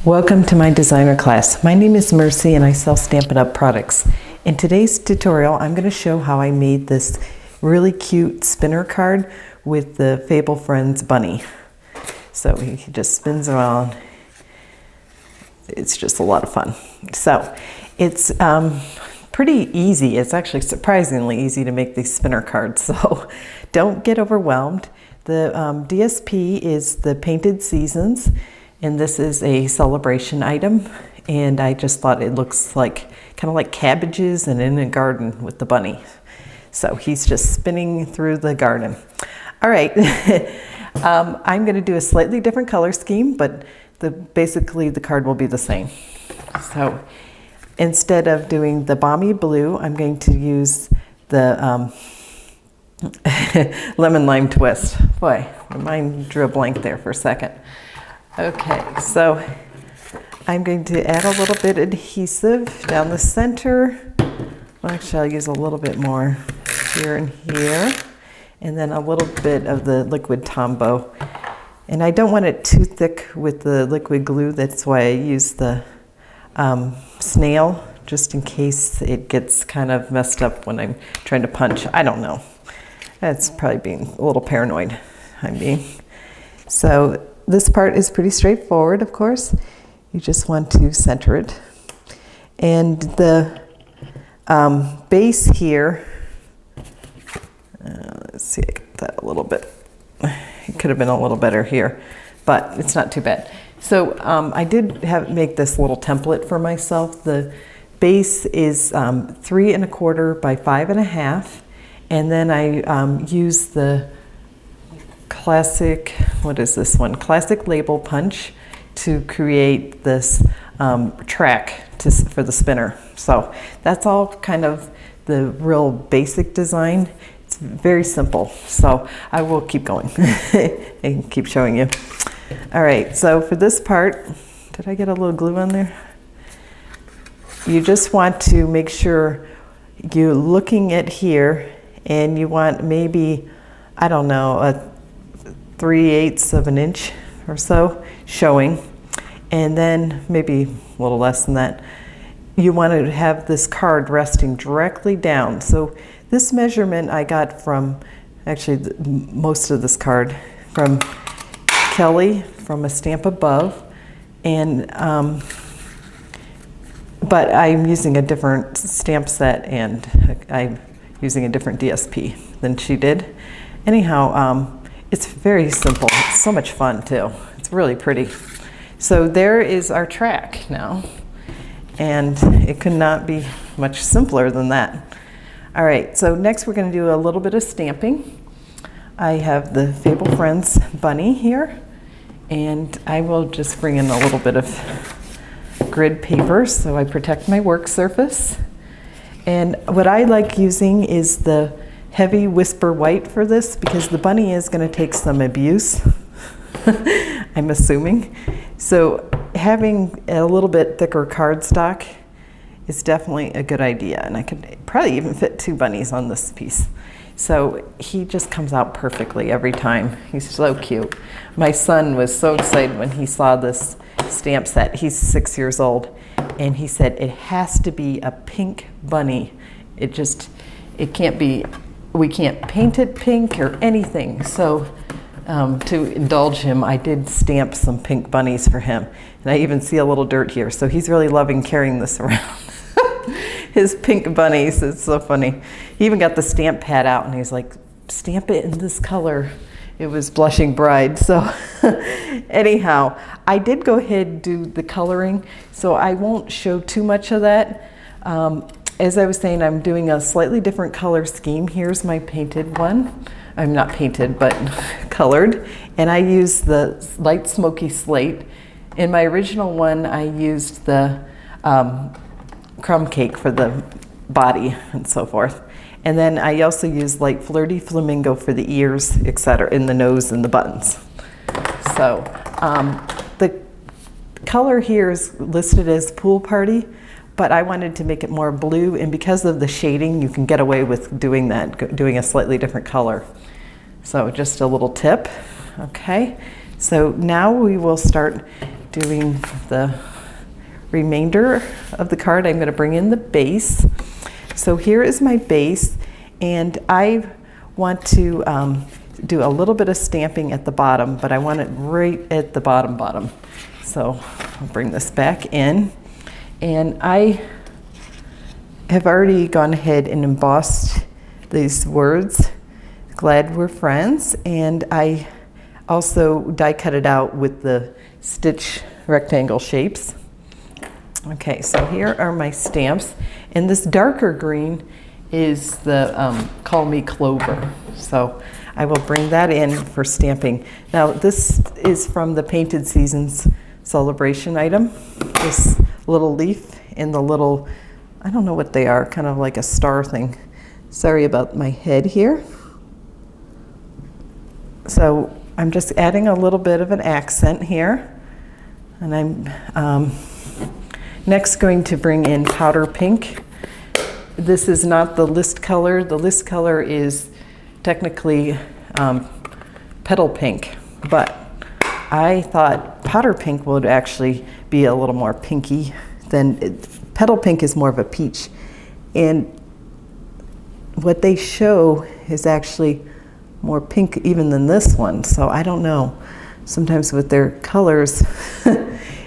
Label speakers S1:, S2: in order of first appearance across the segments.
S1: Welcome to my designer class. My name is Mercy and I sell Stampin' Up! Products. In today's tutorial, I'm going to show how I made this really cute spinner card with the Fable Friends bunny. So he just spins around. It's just a lot of fun. So it's pretty easy. It's actually surprisingly easy to make these spinner cards. So don't get overwhelmed. The DSP is the Painted Seasons. And this is a celebration item, and I just thought it looks like kind of like cabbages and in a garden with the bunny. So he's just spinning through the garden. All right, I'm going to do a slightly different color scheme, but basically the card will be the same. So instead of doing the Balmy Blue, I'm going to use the Lemon Lime Twist. Boy, my mind drew a blank there for a second. Okay, so I'm going to add a little bit of adhesive down the center. Well, actually, I'll use a little bit more here and here, and then a little bit of the liquid Tombow. And I don't want it too thick with the liquid glue. That's why I use the snail, just in case it gets kind of messed up when I'm trying to punch. I don't know. That's probably being a little paranoid, I'm being. So this part is pretty straightforward, of course. You just want to center it. And the base here, let's see, I got that a little bit. It could have been a little better here, but it's not too bad. So I did make this little template for myself. The base is 3 1/4 by 5 1/2, and then I use the classic, what is this one? Classic label punch to create this track for the spinner. So that's all kind of the real basic design. It's very simple. So I will keep going and keep showing you. All right, so for this part, did I get a little glue on there? You just want to make sure you're looking at here, and you want maybe, I don't know, a 3/8 of an inch or so showing, and then maybe a little less than that. You want to have this card resting directly down. So this measurement I got from, actually most of this card, from Kelly from A Stamp Above, and but I'm using a different stamp set and I'm using a different DSP than she did. Anyhow, it's very simple. It's so much fun too. It's really pretty. So there is our track now, and it could not be much simpler than that. All right, so next we're going to do a little bit of stamping. I have the Fable Friends bunny here, and I will just bring in a little bit of grid paper so I protect my work surface. And what I like using is the heavy whisper white for this, because the bunny is going to take some abuse, I'm assuming. So having a little bit thicker cardstock is definitely a good idea, and I could probably even fit 2 bunnies on this piece. So he just comes out perfectly every time. He's so cute. My son was so excited when he saw this stamp set. He's 6 years old, and he said it has to be a pink bunny. It can't be, we can't paint it pink or anything. So to indulge him, I did stamp some pink bunnies for him. And I even see a little dirt here. So he's really loving carrying this around. His pink bunnies, it's so funny. He even got the stamp pad out and he's like, stamp it in this color. It was Blushing Bride. So anyhow, I did go ahead and do the coloring, so I won't show too much of that. As I was saying, I'm doing a slightly different color scheme. Here's my painted one. I'm not painted, but colored. And I used the light smoky slate. In my original one, I used the crumb cake for the body and so forth. And then I also used light Flirty Flamingo for the ears, etc., in the nose and the buttons. So the color here is listed as Pool Party, but I wanted to make it more blue, and because of the shading, you can get away with doing that, doing a slightly different color. So just a little tip, okay? So now we will start doing the remainder of the card, I'm going to bring in the base. So here is my base, and I want to do a little bit of stamping at the bottom, but I want it right at the bottom. So I'll bring this back in, and I have already gone ahead and embossed these words, glad we're friends, and I also die cut it out with the stitch rectangle shapes. Okay, so here are my stamps, and this darker green is the Call Me Clover. So I will bring that in for stamping. Now this is from the Painted Seasons celebration item. This little leaf and the little, I don't know what they are, kind of like a star thing. Sorry about my head here. So I'm just adding a little bit of an accent here. And I'm next going to bring in powder pink. This is not the list color. The list color is technically petal pink, but I thought powder pink would actually be a little more pinky than petal pink is more of a peach. And what they show is actually more pink even than this one. So I don't know, sometimes with their colors,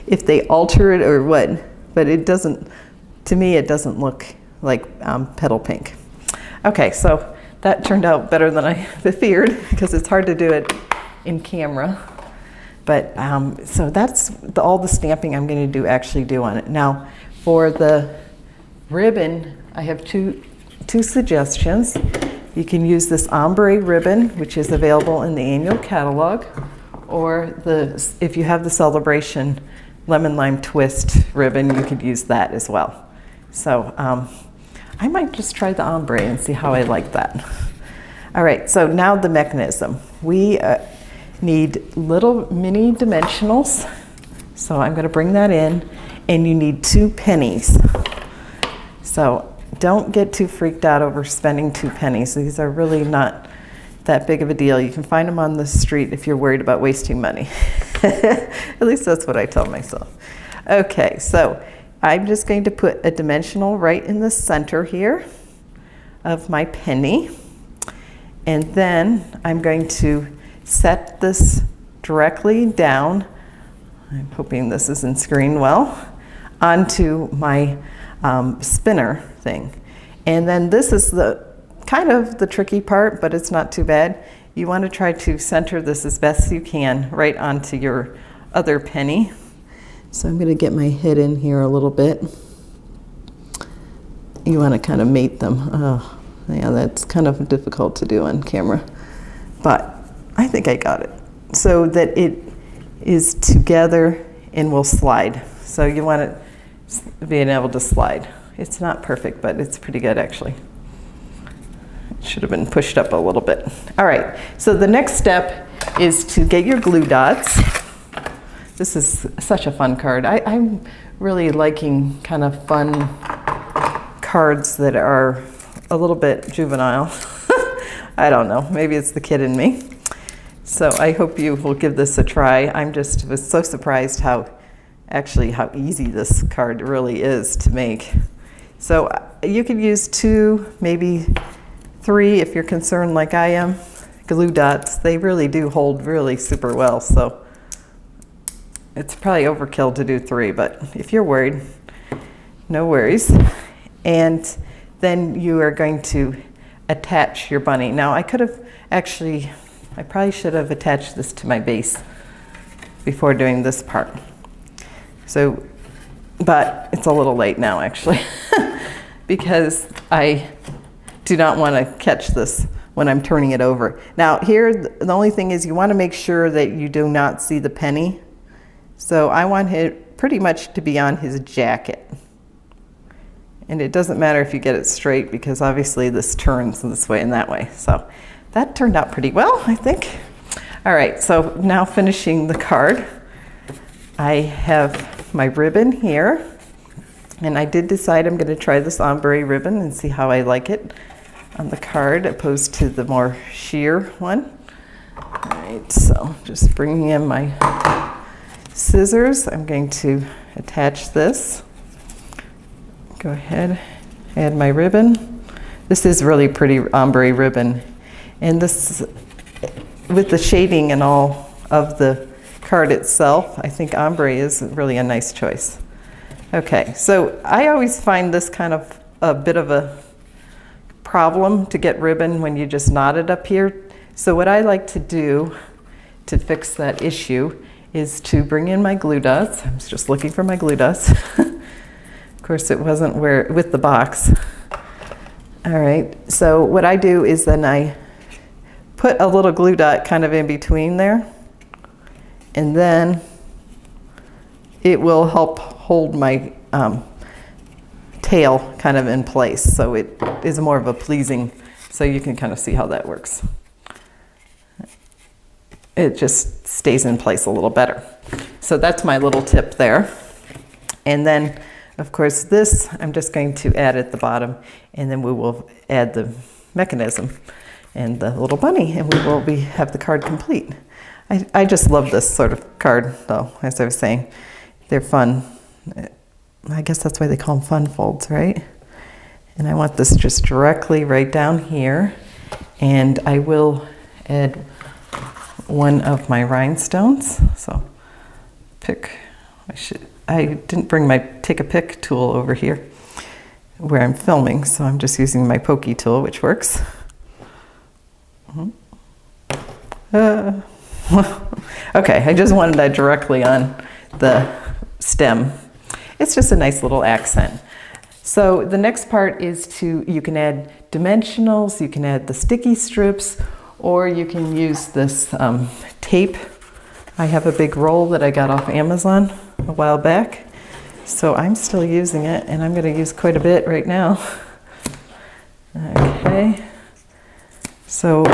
S1: if they alter it or what, but it doesn't, to me, it doesn't look like petal pink. Okay, so that turned out better than I feared because it's hard to do it in camera. But so that's all the stamping I'm going to actually do on it. Now for the ribbon, I have two suggestions. You can use this ombre ribbon, which is available in the annual catalog, or if you have the Celebration Lemon Lime Twist ribbon, you could use that as well. So I might just try the ombre and see how I like that. All right, so now the mechanism. We need little mini dimensionals. So I'm gonna bring that in, and you need 2 pennies. So don't get too freaked out over spending 2 pennies. These are really not that big of a deal. You can find them on the street if you're worried about wasting money. At least that's what I tell myself. Okay, so I'm just going to put a dimensional right in the center here of my penny. And then I'm going to set this directly down, I'm hoping this is in screen well, onto my spinner thing. And then this is the kind of the tricky part, but it's not too bad. You want to try to center this as best you can right onto your other penny. So I'm going to get my head in here a little bit. You want to kind of mate them. Oh, yeah, that's kind of difficult to do on camera, but I think I got it. So that it is together and will slide. So you want it being able to slide. It's not perfect, but it's pretty good actually. It should have been pushed up a little bit. All right, so the next step is to get your glue dots. This is such a fun card. I'm really liking kind of fun cards that are a little bit juvenile. I don't know, maybe it's the kid in me. So I hope you will give this a try. Was so surprised how easy this card really is to make. So you could use 2, maybe 3 if you're concerned like I am. Glue dots, they really do hold really super well. So it's probably overkill to do 3, but if you're worried, no worries. And then you are going to attach your bunny. Now I probably should have attached this to my base before doing this part. So, but it's a little late now actually, because I do not want to catch this when I'm turning it over. Now here, the only thing is you want to make sure that you do not see the penny. So I want it pretty much to be on his jacket. And it doesn't matter if you get it straight because obviously this turns this way and that way. So that turned out pretty well, I think. All right, so now finishing the card. I have my ribbon here. And I did decide I'm going to try this ombre ribbon and see how I like it on the card opposed to the more sheer one. All right, so just bringing in my scissors, I'm going to attach this. Go ahead, add my ribbon. This is really pretty ombre ribbon. And this, with the shading and all of the card itself, I think ombre is really a nice choice. Okay, so I always find this kind of a bit of a problem to get ribbon when you just knot it up here. So what I like to do to fix that issue is to bring in my glue dots. I was just looking for my glue dots. Of course, it wasn't with the box. All right, so what I do is then I put a little glue dot kind of in between there, and then it will help hold my tail kind of in place, so it is more of a pleasing, so you can kind of see how that works. It just stays in place a little better. So that's my little tip there. And then, of course, this I'm just going to add at the bottom, and then we will add the mechanism and the little bunny, and we will have the card complete. I just love this sort of card, though, as I was saying. They're fun. I guess that's why they call them fun folds, right? And I want this just directly right down here. And I will add one of my rhinestones. So I didn't bring my take a pick tool over here where I'm filming, so I'm just using my pokey tool, which works. Okay, I just wanted that directly on the stem. It's just a nice little accent. So the next part is you can add dimensionals, you can add the sticky strips, or you can use this tape. I have a big roll that I got off Amazon a while back, so I'm still using it, and I'm going to use quite a bit right now. Okay, so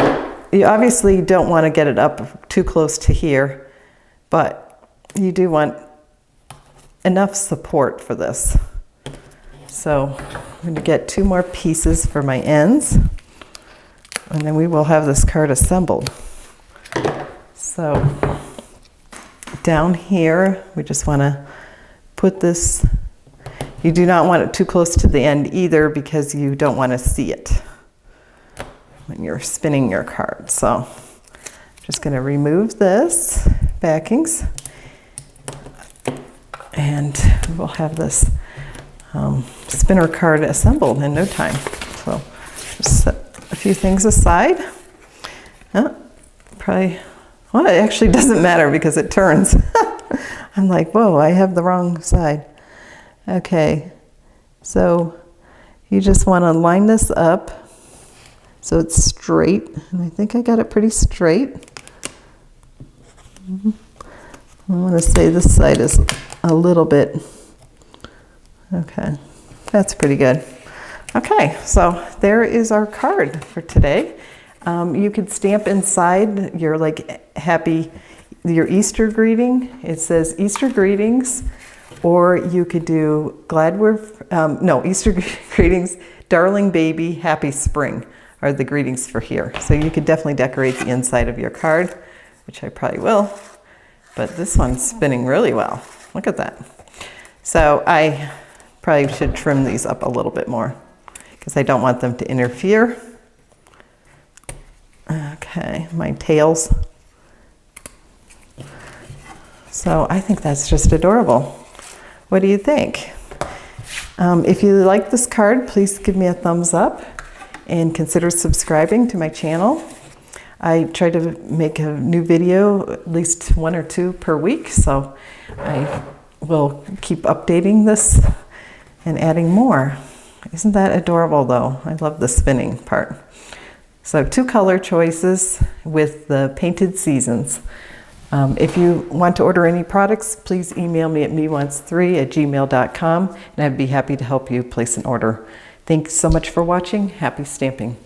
S1: you obviously don't want to get it up too close to here, but you do want enough support for this. So I'm going to get 2 more pieces for my ends, and then we will have this card assembled. So down here, we just want to put this. You do not want it too close to the end either, because you don't want to see it when you're spinning your card. So I'm just going to remove this backings, and we'll have this spinner card assembled in no time. So just set a few things aside. Probably, well, it actually doesn't matter because it turns. I'm like, whoa, I have the wrong side. Okay, so you just want to line this up so it's straight, and I think I got it pretty straight. I want to say this side is a little bit, okay, that's pretty good. Okay, so there is our card for today. You could stamp inside your your Easter greeting. It says Easter greetings, or you could do Easter greetings, darling baby, happy spring are the greetings for here. So you could definitely decorate the inside of your card, which I probably will, but this one's spinning really well. Look at that. So I probably should trim these up a little bit more because I don't want them to interfere. Okay, my tails. So I think that's just adorable. What do you think? If you like this card, please give me a thumbs up and consider subscribing to my channel. I try to make a new video, at least 1 or 2 per week, so I will keep updating this and adding more. Isn't that adorable though? I love the spinning part. So 2 color choices with the painted seasons. If you want to order any products, please email me at meonce3@gmail.com, and I'd be happy to help you place an order. Thanks so much for watching. Happy stamping.